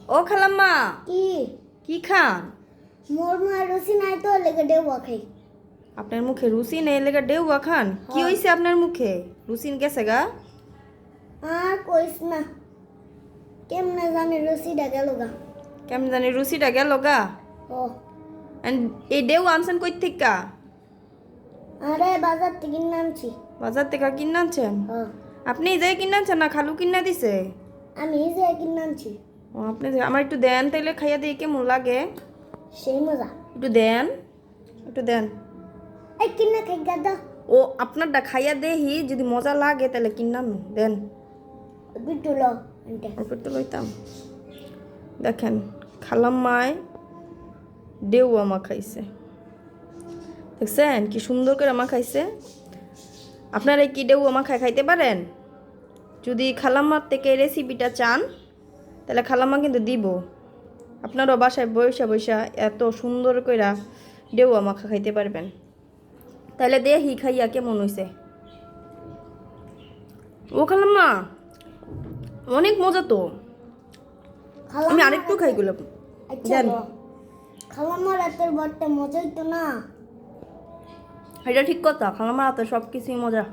ও খালাম্মা, কি কি খান? মোর মা রুচি নাই তো লেগে দেবো খাই। আপনার মুখে রুচি নেই লেগে ডেউয়া খান? কি হ্যাঁ। হইছে আপনার মুখে? রুচিন গেছে গা? আর কইস না, কেমনে জানি রুচিটা গেল গা। কেমন জানি রুচিটা গেল গা? ও এই ডেউ আনছেন কই থেকে? আরে বাজার থেকে কিনে আনছি। বাজার থেকে কিনে আনছেন? ও আপনি যাই কিনে আনছেন না খালু কিনে দিছে? আমি যে কিনে আনছি। ও আপনি আমার একটু দেন তাইলে খাইয়া দিয়ে কেমন লাগে? সেই মজা। একটু দেন, একটু দেন। এই কিনে খাই গাদা। ও আপনারটা খাইয়া দেহি যদি মজা লাগে তাহলে কিনাম দেন। বিটুলো আনতে। অল্প একটু লইতাম। দেখেন খালাম্মায় ডেউ আমা খাইছে, দেখছেন কি সুন্দর করে আমা খাইছে। আপনারা কি ডেউ আমা খাইতে পারেন? যদি খালাম্মার থেকে রেসিপিটা চান তাহলে খালাম্মা কিন্তু দিব। আপনারও বাসায় বৈশা বৈশা এত সুন্দর কইরা ডেউ আমা খাইতে পারবেন। তাহলে দেহি খাইয়া কেমন হইছে। ও খালাম্মা অনেক মজা তো। আমি আরেকটু খাই গুলো আচ্ছা খালাম্মার রাতের বড়টা মজাই তো না। এটা ঠিক কথা, খালাম্মার হাতে সব কিছুই মজা।